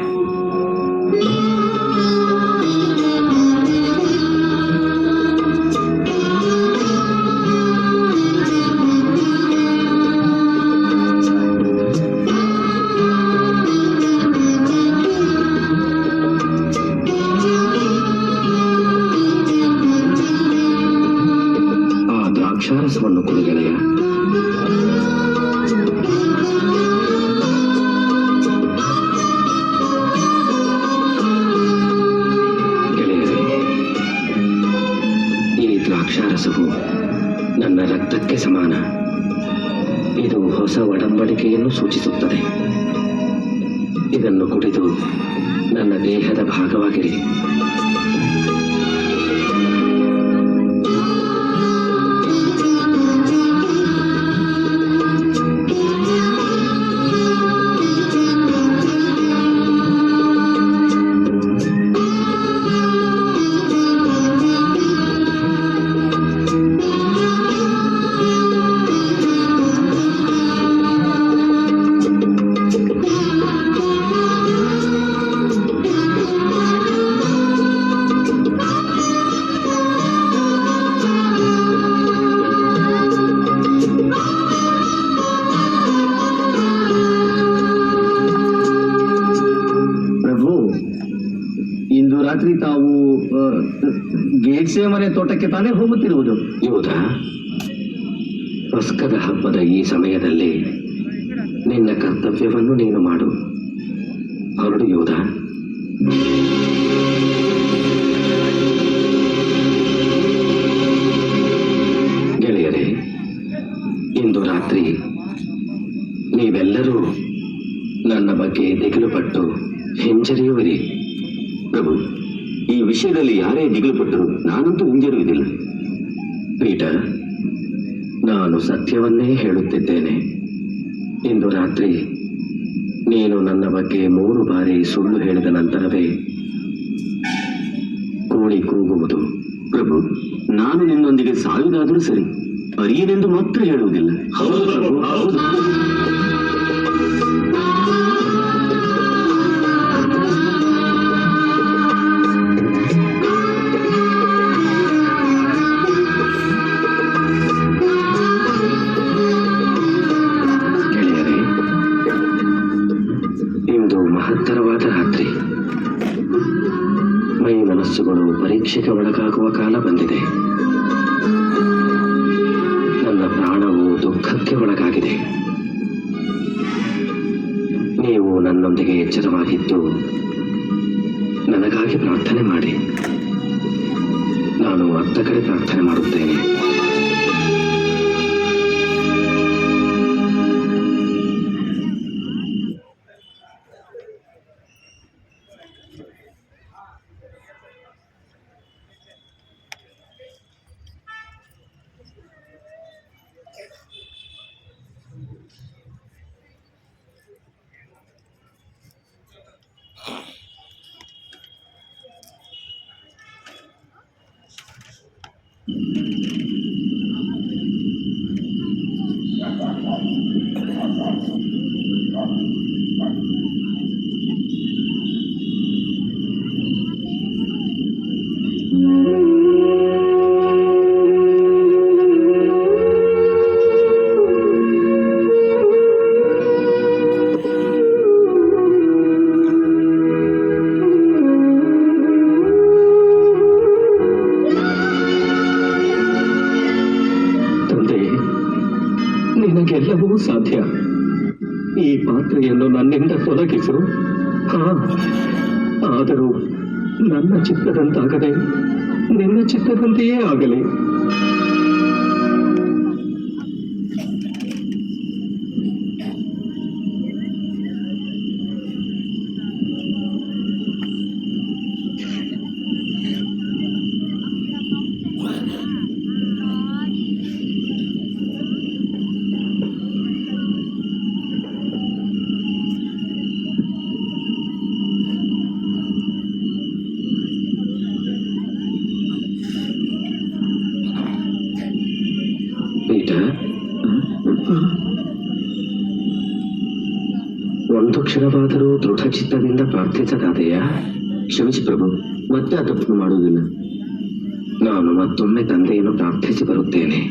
ರಸವನ್ನು ಕೊಡು ಗೆಳೆಯ. ಗೆಳೆಯರೇ, ಈ ದ್ರಾಕ್ಷಾರಸವು ನನ್ನ ರಕ್ತಕ್ಕೆ ಸಮಾನ. ಇದು ಹೊಸ ಒಡಂಬಡಿಕೆಯನ್ನು ಸೂಚಿಸುತ್ತದೆ. ಇದನ್ನು ಕುಡಿದು ನನ್ನ ದೇಹದ ಭಾಗವಾಗಿರಿ. ಇಂದು ರಾತ್ರಿ ತಾವು ಗೇಟ್ಸೆ ಮನೆ ತೋಟಕ್ಕೆ ತಾನೇ ಹೋಗುತ್ತಿರುವುದು? ಯೋಧ, ಪಸ್ಕದ ಹಬ್ಬದ ಈ ಸಮಯದಲ್ಲಿ ನಿನ್ನ ಕರ್ತವ್ಯವನ್ನು ನೀನು ಮಾಡು. ಹೊರಡು ಯೋಧ. ಗೆಳೆಯರೇ, ಇಂದು ರಾತ್ರಿ ನೀವೆಲ್ಲರೂ ನನ್ನ ಬಗ್ಗೆ ದಿಗಿಲುಪಟ್ಟು ಹಿಂಜರಿಯುವಿರಿ. ಪ್ರಭು, ಈ ವಿಷಯದಲ್ಲಿ ಯಾರೇ ದಿಗಿಲುಪಟ್ಟರು ನಾನಂತೂ ಹಿಂಜರಿಯುವುದಿಲ್ಲ. ಪೀಟರ್, ನಾನು ಸತ್ಯವನ್ನೇ ಹೇಳುತ್ತಿದ್ದೇನೆ. ಇಂದು ರಾತ್ರಿ ನೀನು ನನ್ನ ಬಗ್ಗೆ 3 ಬಾರಿ ಸುಳ್ಳು ಹೇಳಿದ ನಂತರವೇ ಕೋಳಿ ಕೂಗುವುದು. ಪ್ರಭು, ನಾನು ನಿನ್ನೊಂದಿಗೆ ಸಾಯುವುದಾದರೂ ಸರಿ, ಅರಿಯನೆಂದು ಮಾತ್ರ ಹೇಳುವುದಿಲ್ಲ. ಹೌದು ಪ್ರಭು, ಹೌದು. ಮಹತ್ತರವಾದ ರಾತ್ರಿ. ಮೈ ಮನಸ್ಸುಗಳು ಪರೀಕ್ಷೆಗೆ ಒಳಗಾಗುವ ಕಾಲ ಬಂದಿದೆ. ನನ್ನ ಪ್ರಾಣವು ದುಃಖಕ್ಕೆ ಒಳಗಾಗಿದೆ. ನೀವು ನನ್ನೊಂದಿಗೆ ಎಚ್ಚರವಾಗಿದ್ದು ನನಗಾಗಿ ಪ್ರಾರ್ಥನೆ ಮಾಡಿ. ನಾನು ಅತ್ತ ಕಡೆ ಪ್ರಾರ್ಥನೆ ಮಾಡುತ್ತೇನೆ. ನಿನಗೆಲ್ಲವೂ ಸಾಧ್ಯ. ಈ ಪಾತ್ರೆಯನ್ನು ನನ್ನಿಂದ ತೊಲಗಿಸು. ಆದರೂ ನನ್ನ ಚಿತ್ತದಂತಾಗದೆ ನಿನ್ನ ಚಿತ್ತದಂತೆಯೇ ಆಗಲಿ. ಒಂದು ಕ್ಷಣವಾದರೂ ದೃಢಚಿತ್ತದಿಂದ ಪ್ರಾರ್ಥಿಸದಾದೆಯಾ? ಕ್ಷಮಿಸಿ ಪ್ರಭು, ಮತ್ತೆ ಆ ತಪ್ಪು ಮಾಡುವುದಿಲ್ಲ. ನಾನು ಮತ್ತೊಮ್ಮೆ ತಂದೆಯನ್ನು ಪ್ರಾರ್ಥಿಸಿ ಬರುತ್ತೇನೆ.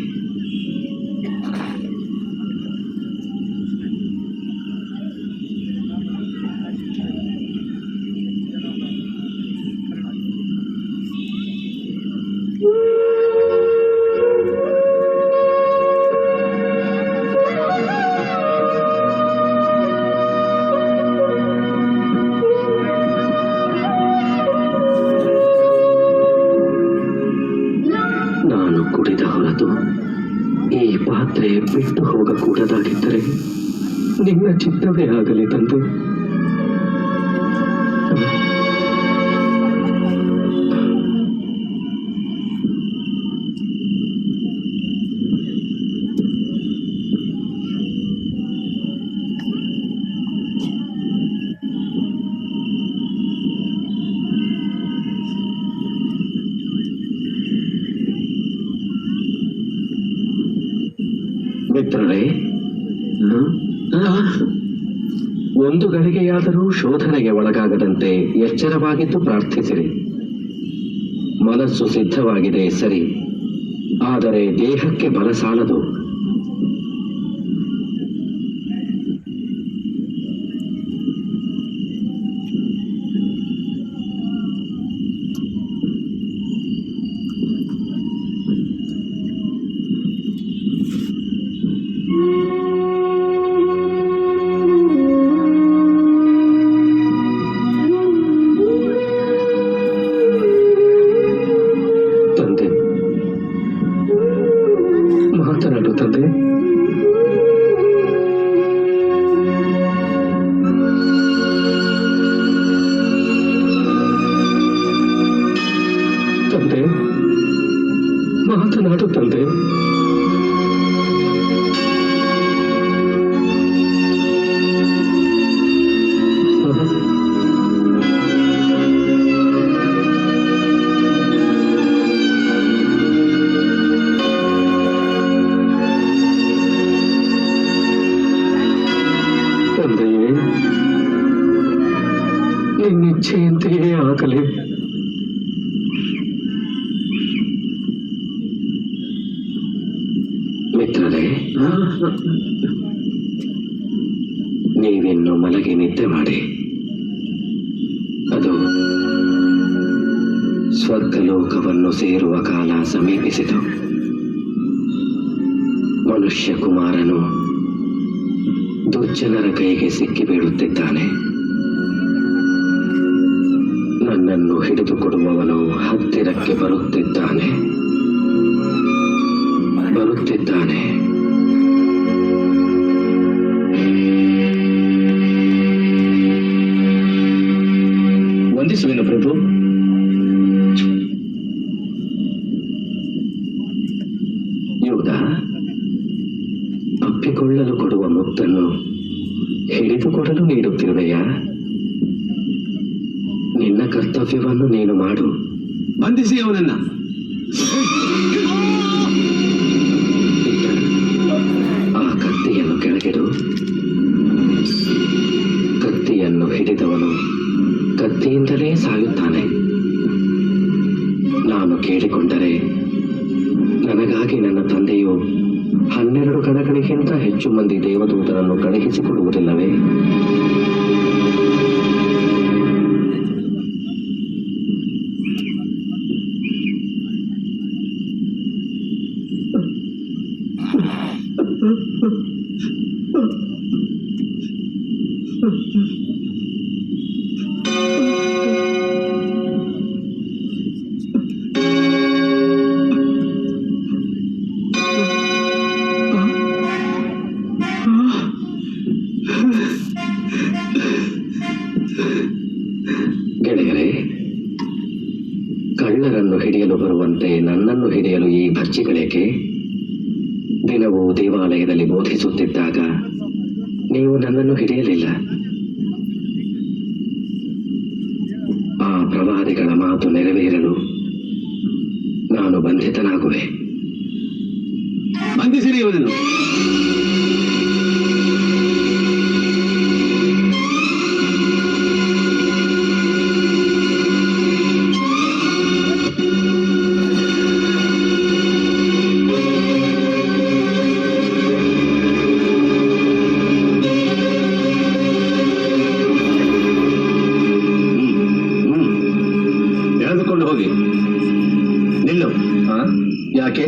ಯಾತ್ರೆ ಬಿಟ್ಟು ಹೋಗಕೂಡದಾಗಿದ್ದರೆ ನಿನ್ನ ಚಿತ್ತವೇ ಆಗಲಿ ತಂದೆ. ಮಿತ್ರರೇ, ಒಂದು ಗಳಿಗೆಯಾದರೂ ಶೋಧನೆಗೆ ಒಳಗಾಗದಂತೆ ಎಚ್ಚರವಾಗಿದ್ದು ಪ್ರಾರ್ಥಿಸಿರಿ. ಮನಸ್ಸು ಸಿದ್ಧವಾಗಿದೆ ಸರಿ, ಆದರೆ ದೇಹಕ್ಕೆ ಬಲ ಸಾಲದು. ಮಾತನಾಡು ತಂದೆ. ತಂದೆ, ಮಾತನಾಡು ತಂದೆ. ತಂದೆಯೇ, ನಿನ್ನಿಚ್ಛೆಯಂತೆಯೇ ಆಗಲಿ. ಮಿತ್ರರೇ, ನೀವಿನ್ನು ಮಲಗಿ ನಿದ್ದೆ ಮಾಡಿ. ಅದು ಸ್ವರ್ಗಲೋಕವನ್ನು ಸೇರುವ ಕಾಲ ಸಮೀಪಿಸಿತು. ಮನುಷ್ಯ ಕುಮಾರನು ದುರ್ಜನರ ಕೈಗೆ ಸಿಕ್ಕಿ ಬೀಳುತ್ತಿದ್ದಾನೆ. ನನ್ನನ್ನು ಹಿಡಿದುಕೊಡುವವನು ಹತ್ತಿರಕ್ಕೆ ಬರುತ್ತಿದ್ದಾನೆ. ವಂದಿಸುವೆನು ಪ್ರಭು. ಯೋಧ, ಅಪ್ಪಿಕೊಳ್ಳಲು ಕೊಡುವ ಮುತ್ತನ್ನು ಹಿಡಿದುಕೊಡಲು ನೀಡುತ್ತಿರುವೆಯಾ? ನಿನ್ನ ಕರ್ತವ್ಯವನ್ನು ನೀನು ಮಾಡು. ಬಂಧಿಸಿ ಅವನನ್ನ. ಆ ಕತ್ತಿಯನ್ನು ಕೆಳಗಿಡು. ಕತ್ತಿಯನ್ನು ಹಿಡಿದವನು ಕತ್ತಿಯಿಂದಲೇ ಸಾಯುತ್ತಾನೆ. ನಾನು ಕೇಳಿಕೊಂಡರೆ ನನಗಾಗಿ ನನ್ನ ತಂದೆಯು 12 ಗಣಗಳಿಗಿಂತ ಹೆಚ್ಚು ಮಂದಿ ದೇವದೂತರನ್ನು ಕಳುಹಿಸಿಕೊಡುವುದಿಲ್ಲವೇ? ಗೆಳೆಯರೇ, ಕಳ್ಳರನ್ನು ಹಿಡಿಯಲು ಬರುವಂತೆ ನನ್ನನ್ನು ಹಿಡಿಯಲು ಈ ಭರ್ಜಿಗಳೇಕೆ? ದಿನವೂ ದೇವಾಲಯದಲ್ಲಿ ಬೋಧಿಸುತ್ತಿದ್ದಾಗ ನೀವು ನನ್ನನ್ನು ಹಿಡಿಯಲಿಲ್ಲ. ಆ ಪ್ರವಾದಿಗಳ ಮಾತು ನೆರವೇರಲು ನಾನು ಬಂಧಿತನಾಗುವೆ. ಬಂಧಿಸಿರಿ ಇವನನ್ನು. ಎಳೆದುಕೊಂಡು ಹೋಗಿ. ನಿಲ್ಲು. ಯಾಕೆ?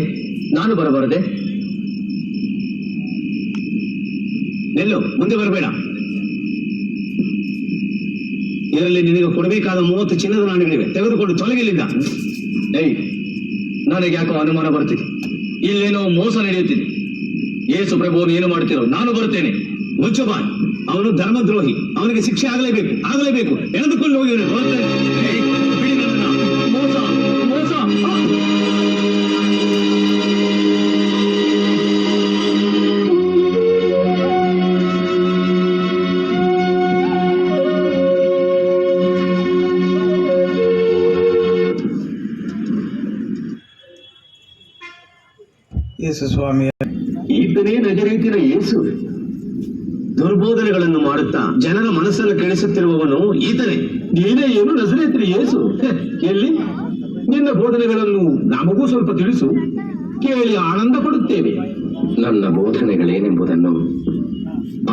ನಾನು ಬರಬಾರದೆ? ನಿಲ್ಲು, ಮುಂದೆ ಬರಬೇಡ. ಇದರಲ್ಲಿ ನಿನಗೆ ಕೊಡಬೇಕಾದ 30 ಚಿನ್ನದ ನಾಣ್ಯಗಳಿವೆ. ತೆಗೆದುಕೊಂಡು ತೊಲಗಿಲ್ಲಿದ್ದ. ನನಗೆ ಯಾಕೋ ಅನುಮಾನ ಬರ್ತಿದೆ. ಇಲ್ಲೇನೋ ಮೋಸ ನಡೆಯುತ್ತಿದೆ. ಯೇಸು ಪ್ರಭುವನ್ನು ಏನು ಮಾಡ್ತಿರೋ? ನಾನು ಬರುತ್ತೇನೆ. ಮುಚ್ಚು ಬಾಯ್. ಅವನು ಧರ್ಮದ್ರೋಹಿ, ಅವನಿಗೆ ಶಿಕ್ಷೆ ಆಗಲೇಬೇಕು. ಎಳೆದುಕೊಂಡು ಹೋಗಿ ಬಿಡಿ ನನ್ನನ್ನ. ಮೋಸ ಮೋಸ. ಯೇಸು ಸ್ವಾಮಿ, ಈತನೇ ನಜರೇತಿನ ಯೇಸು. ದುರ್ಬೋಧನೆಗಳನ್ನು ಮಾಡುತ್ತಾ ಜನರ ಮನಸ್ಸನ್ನು ಕೆಡಿಸುತ್ತಿರುವವನು ಈತನೇ. ನೀನೇ ಏನು ನಜರೇತಿನ ಯೇಸು? ಎಲ್ಲಿ ನಿನ್ನ ಬೋಧನೆಗಳನ್ನು ನಮಗೂ ಸ್ವಲ್ಪ ತಿಳಿಸು, ಕೇಳಿ ಆನಂದ ಪಡುತ್ತೇವೆ. ನನ್ನ ಬೋಧನೆಗಳೇನೆಂಬುದನ್ನು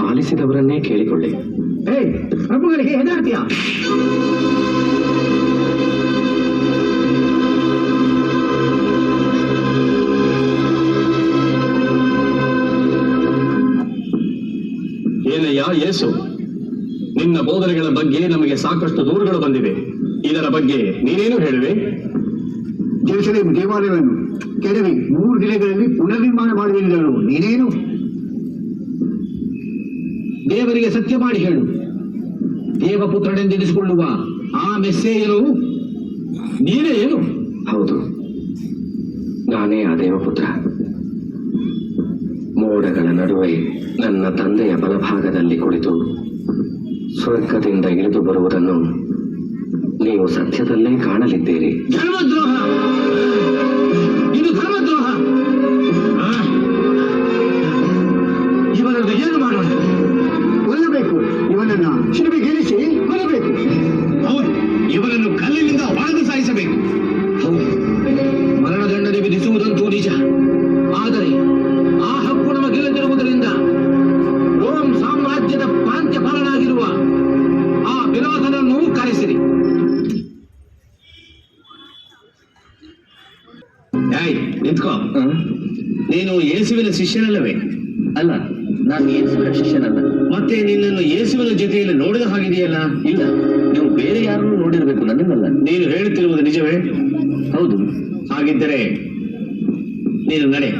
ಆಲಿಸಿದವರನ್ನೇ ಕೇಳಿಕೊಳ್ಳಿ. ಪ್ರಭುಗಳಿಗೆ ಹೆದರ್ತೀಯ? ಏನಯ್ಯ ಯೇಸು, ನಿನ್ನ ಬೋಧನೆಗಳ ಬಗ್ಗೆ ನಮಗೆ ಸಾಕಷ್ಟು ದೂರುಗಳು ಬಂದಿವೆ. ಇದರ ಬಗ್ಗೆ ನೀನೇನು ಹೇಳುವೆ? ಜೆರುಸಲೇಮ್ ದೇವಾಲಯವನ್ನು ಕೆಡವಿ 3 ದಿನಗಳಲ್ಲಿ ಪುನರ್ನಿರ್ಮಾಣ ಮಾಡುವೆಂದರು. ನೀನೇನು? ದೇವರಿಗೆ ಸತ್ಯ ಮಾಡಿ ಹೇಳು. ದೇವಪುತ್ರನೆಂದೆನಿಸಿಕೊಳ್ಳುವ ಆ ಮೆಸ್ಸೇಯನು ನೀನೇ ಏನು? ಹೌದು, ನಾನೇ ಆ ದೇವಪುತ್ರ. ಮೋಡಗಳ ನಡುವೆ ನನ್ನ ತಂದೆಯ ಬಲಭಾಗದಲ್ಲಿ ಕುಳಿತು ಸ್ವರ್ಗದಿಂದ ಇಳಿದು ಬರುವುದನ್ನು ನೀವು ಸತ್ಯದಲ್ಲೇ ಕಾಣಲಿದ್ದೀರಿ. ಧರ್ಮದ್ರೋಹ! ಇದು ಧರ್ಮದ್ರೋಹ! ಇವನನ್ನು ಏನು ಮಾಡೋಣ? ಕೊಲ್ಲಬೇಕು. ಇವನನ್ನ ಶಿಲುಬೆಗೇರಿಸಿ ಕೊಲ್ಲಬೇಕು. ಹೌದು, ಇವನನ್ನು ಕಲ್ಲಿನಿಂದ ಹೊಡೆದು ಸಾಯಿಸಬೇಕು. ಹೌದು, ಮರಣದಂಡನೆ ವಿಧಿಸುವುದಂತೂ ನಿಜ. ಆದರೆ ಆ ಹಕ್ಕು ನಮಗಿಲ್ಲದಿರುವುದರಿಂದ ರೋಮ್ ಸಾಮ್ರಾಜ್ಯದ ಪ್ರಾಂತ್ಯಪಾಲನಾಗಿರುವ ಆ ವಿರೋಧನನ್ನು ಕರೆಸಿರಿ. ನಿಂತ್ಕೋ. ನೀನು ಯೇಸುವಿನ ಶಿಷ್ಯನಲ್ಲವೇ? ಅಲ್ಲ, ನಾನು ಯೇಸುವಿನ ಶಿಷ್ಯನಲ್ಲ. ಮತ್ತೆ ನಿನ್ನನ್ನು ಯೇಸುವಿನ ಜೊತೆಯಲ್ಲಿ ನೋಡಿದ ಹಾಗಿದೆಯಲ್ಲ? ಇಲ್ಲ, ನೀವು ಬೇರೆ ಯಾರನ್ನು ನೋಡಿರಬೇಕು, ನನ್ನನ್ನಲ್ಲ. ನೀನು ಹೇಳುತ್ತಿರುವುದು ನಿಜವೇ? ಹೌದು. ಹಾಗಿದ್ದರೆ ನೀನು ನಡೆ.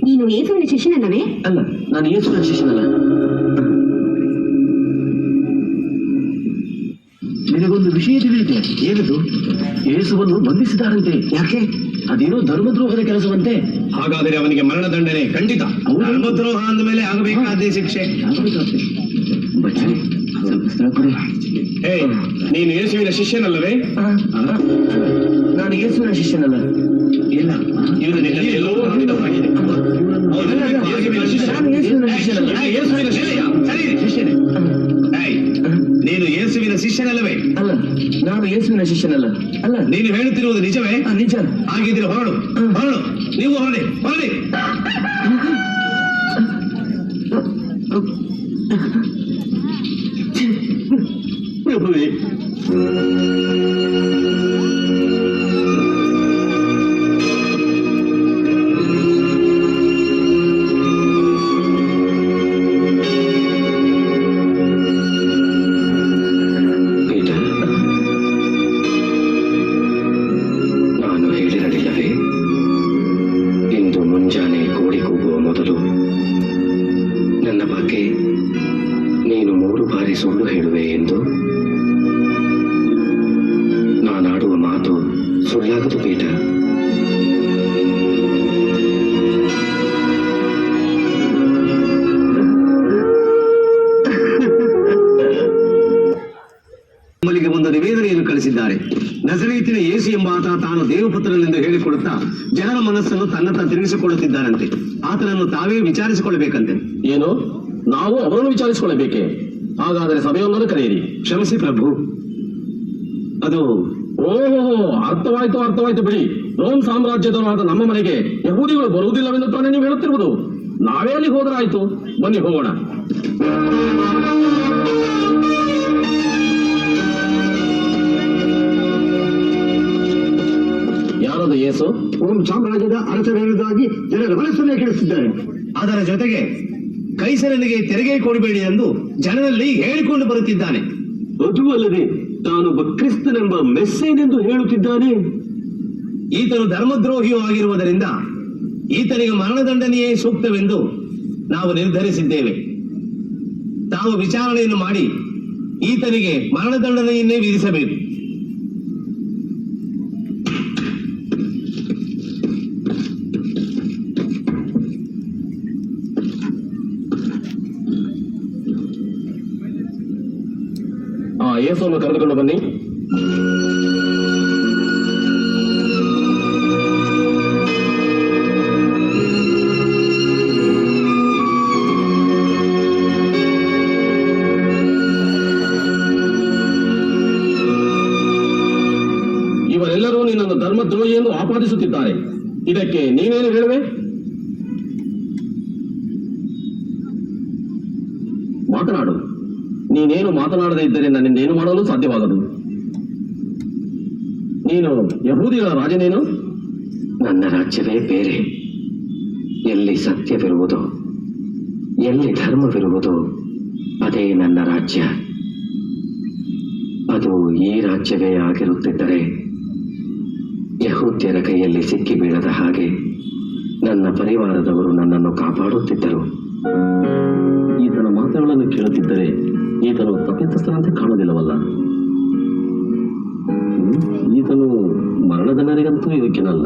ನೀನು ಯೇಸುವಿನ ಶಿಷ್ಯನಲ್ಲವೇ? ಅಲ್ಲ, ನಾನು ಯೇಸುವಿನ ಶಿಷ್ಯನಲ್ಲ. ನಿನಗೊಂದು ವಿಷಯ ತಿಳಿದಿದೆ. ಏನದು? ಯೇಸುವನ್ನು ಬಂಧಿಸಿದಾರಂತೆ. ಯಾಕೆ? ಅದೇನೋ ಧರ್ಮದ್ರೋಹದ ಕೆಲಸವಂತೆ. ಹಾಗಾದರೆ ಅವನಿಗೆ ಮರಣದಂಡನೆ ಖಂಡಿತ. ಧರ್ಮದ್ರೋಹ ಅಂದ ಮೇಲೆ ಆಗಬೇಕಾದ ಶಿಕ್ಷೆ. ನೀನು ಯೇಸುವಿನ ಶಿಷ್ಯನಲ್ಲವೇ? ನಾನು ಯೇಸುವಿನ ಶಿಷ್ಯನಲ್ಲ. ಇಲ್ಲ, ಇವನು ನಿನ್ನಲ್ಲಿ ಎಲ್ಲೋ ನೋಡಿದ ಹಾಗಿದೆ. ನೀನು ಯೇಸುವಿನ ಶಿಷ್ಯನಲ್ಲವೇ? ಅಲ್ಲ, ನಾನು ಯೇಸುವಿನ ಶಿಷ್ಯನಲ್ಲ. ಅಲ್ಲ, ನೀನು ಹೇಳುತ್ತಿರುವುದು ನಿಜವೇ? ನಿಜ. ಹಾಗಿದ್ರೆ ಹೊರಡು. ನೀವು ಹೊರಡಿ. ಪ್ರಭುವೇ, ನಾನು ಹೇಳಿರಲಿಲ್ಲವೇ, ಇಂದು ಮುಂಜಾನೆ ಕೋಳಿ ಕೂಗುವ ಮೊದಲು ನನ್ನ ಬಗ್ಗೆ ನೀನು 3 ಬಾರಿ ಸುಳ್ಳು ಹೇಳುವೆ ಎಂದು? ನಾನಾಡುವ ಮಾತು ಸುಳ್ಳಾಗದು ಪೀಠ. ನಮ್ಮಲ್ಲಿಗೆ ಒಂದು ನಿವೇದನೆಯನ್ನು ಕಳಿಸಿದ್ದಾರೆ. ನಜರೇತಿನ ಯೇಸು ಎಂಬಾತ ತಾನು ದೇವಪುತ್ರನೆಂದು ಹೇಳಿಕೊಡುತ್ತಾ ಜನರ ಮನಸ್ಸನ್ನು ತನ್ನತ್ತ ತಿರುಗಿಸಿಕೊಳ್ಳುತ್ತಿದ್ದಾರಂತೆ. ಆತನನ್ನು ತಾವೇ ವಿಚಾರಿಸಿಕೊಳ್ಳಬೇಕಂತೆ. ಏನು? ನಾವು ಅವರನ್ನು ವಿಚಾರಿಸಿಕೊಳ್ಳಬೇಕೆ? ಹಾಗಾದರೆ ಸಭೆಯೊಂದನ್ನು ಕರೆಯಿರಿ. ಕ್ಷಮಿಸಿ ಪ್ರಭು, ಅದು ಓಹೋ, ಅರ್ಥವಾಯ್ತು ಬಿಡಿ. ರೋಮ್ ಸಾಮ್ರಾಜ್ಯದವರಾದ ನಮ್ಮ ಮನೆಗೆ ಯಹೂದಿಗಳು ಬರುವುದಿಲ್ಲವೆಂದು ತಾನೇ ನೀವು ಹೇಳುತ್ತಿರುವುದು. ನಾವೇ ಅಲ್ಲಿ ಹೋದರಾಯ್ತು. ಬನ್ನಿ ಹೋಗೋಣ. ಯಾರದು ಯೇಸು? ರೋಮ್ ಸಾಮ್ರಾಜ್ಯದ ಅರಸರೆಂಬುದಾಗಿ ಜನರ ಮನಸ್ಸನ್ನೇ ಕೆಡಿಸಿದ್ದಾರೆ. ಅದರ ಜೊತೆಗೆ ಕೈಸರನಿಗೆ ತೆರಿಗೆ ಕೊಡಬೇಡಿ ಎಂದು ಜನರಲ್ಲಿ ಹೇಳಿಕೊಂಡು ಬರುತ್ತಿದ್ದಾನೆ. ಅದೂ ಅಲ್ಲದೆ ತಾನೊಬ್ಬ ಕ್ರಿಸ್ತನೆಂಬ ಮೆಸ್ಸೇನೆಂದು ಹೇಳುತ್ತಿದ್ದಾನೆ. ಈತನು ಧರ್ಮದ್ರೋಹಿಯೂ ಆಗಿರುವುದರಿಂದ ಈತನಿಗೆ ಮರಣದಂಡನೆಯೇ ಸೂಕ್ತವೆಂದು ನಾವು ನಿರ್ಧರಿಸಿದ್ದೇವೆ. ತಾವು ವಿಚಾರಣೆಯನ್ನು ಮಾಡಿ ಈತನಿಗೆ ಮರಣದಂಡನೆಯನ್ನೇ ವಿಧಿಸಬೇಕು. ಯೇಸುವನ್ನು ಕರೆದುಕೊಂಡು ಬನ್ನಿ. ಇವರೆಲ್ಲರೂ ನಿನ್ನನ್ನು ಧರ್ಮದ್ರೋಹಿ ಎಂದು ಆಪಾದಿಸುತ್ತಿದ್ದಾರೆ. ಇದಕ್ಕೆ ನೀವೇನು ಹೇಳುವೆ? ಮಾತನಾಡು. ನೀನೇನು ಮಾತನಾಡದೇ ಇದ್ದರೆ ನನ್ನಿಂದೇನು ಮಾಡಲು ಸಾಧ್ಯವಾಗದು. ನೀನು ಯಹೂದಿಗಳ ರಾಜನೇನು? ನನ್ನ ರಾಜ್ಯವೇ ಬೇರೆ. ಎಲ್ಲಿ ಸತ್ಯವಿರುವುದೋ, ಎಲ್ಲಿ ಧರ್ಮವಿರುವುದೋ ಅದೇ ನನ್ನ ರಾಜ್ಯ. ಅದು ಈ ರಾಜ್ಯವೇ ಆಗಿರುತ್ತಿದ್ದರೆ ಯಹೂದ್ಯರ ಕೈಯಲ್ಲಿ ಸಿಕ್ಕಿ ಬೀಳದ ಹಾಗೆ ನನ್ನ ಪರಿವಾರದವರು ನನ್ನನ್ನು ಕಾಪಾಡುತ್ತಿದ್ದರು. ಈತನ ಮಾತುಗಳನ್ನು ಕೇಳುತ್ತಿದ್ದರೆ ಈತನು ತಪ್ಪಿತಸ್ಥರಂತೆ ಕಾಣುವುದಿಲ್ಲವಲ್ಲ. ಈತನು ಮರಣದಂಡನೆಗಂತೂ ಯೋಗ್ಯನಲ್ಲ.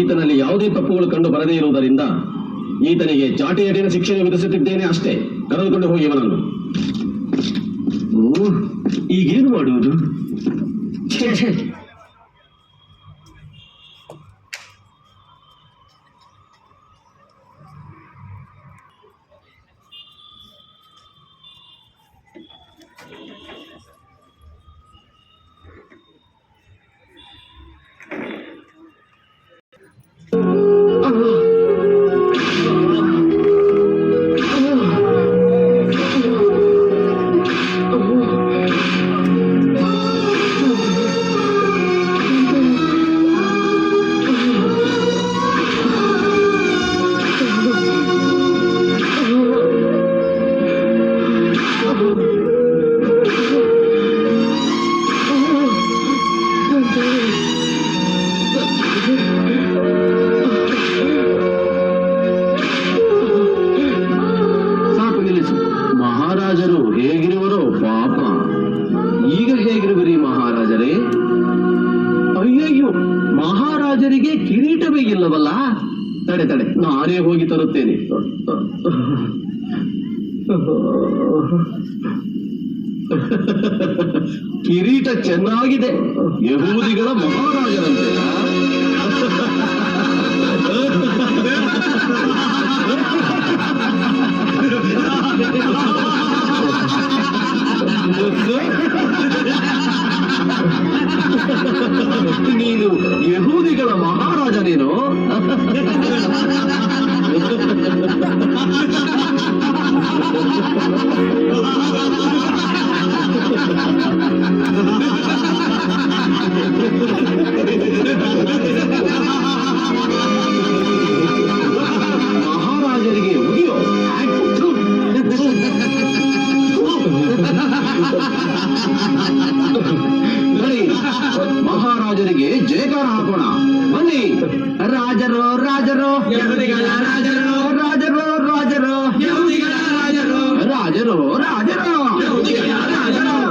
ಈತನಲ್ಲಿ ಯಾವುದೇ ತಪ್ಪುಗಳು ಕಂಡು ಬರದೇ ಇರುವುದರಿಂದ ಈತನಿಗೆ ಚಾಟಿಯೇಟಿನ ಶಿಕ್ಷೆಯನ್ನು ವಿಧಿಸುತ್ತಿದ್ದೇನೆ ಅಷ್ಟೇ. ಕರೆದುಕೊಂಡು ಹೋಗಿ ಇವನನ್ನು. ಈಗೇನು ಮಾಡುವುದು? ಮಹಾರಾಜರು ಹೇಗಿರುವರೋ ಪಾಪ. ಈಗ ಹೇಗಿರುವಿರಿ ಮಹಾರಾಜರೇ? ಅಯ್ಯಯ್ಯೋ, ಮಹಾರಾಜರಿಗೆ ಕಿರೀಟವೇ ಇಲ್ಲವಲ್ಲ. ತಡೆ ತಡೆ, ನಾನೇ ಹೋಗಿ ತರುತ್ತೇನೆ. ಕಿರೀಟ ಚೆನ್ನಾಗಿದೆ, ಯಹೂದಿಗಳ ಮಹಾರಾಜರಂತೆ. ನೀನು ಯಹೂದಿಗಳ ಮಹಾರಾಜನೇನೋ? ಮಹಾರಾಜರಿಗೆ ಉಗಿಯೋ. ಮಹಾರಾಜರಿಗೆ ಜಯಕಾರ ಹಾಕೋಣ. ಬನ್ನಿ. ರಾಜರು ರಾಜರು ರಾಜರು ರಾಜರು ರಾಜರು ರಾಜರು ರಾಜರು ರಾಜರು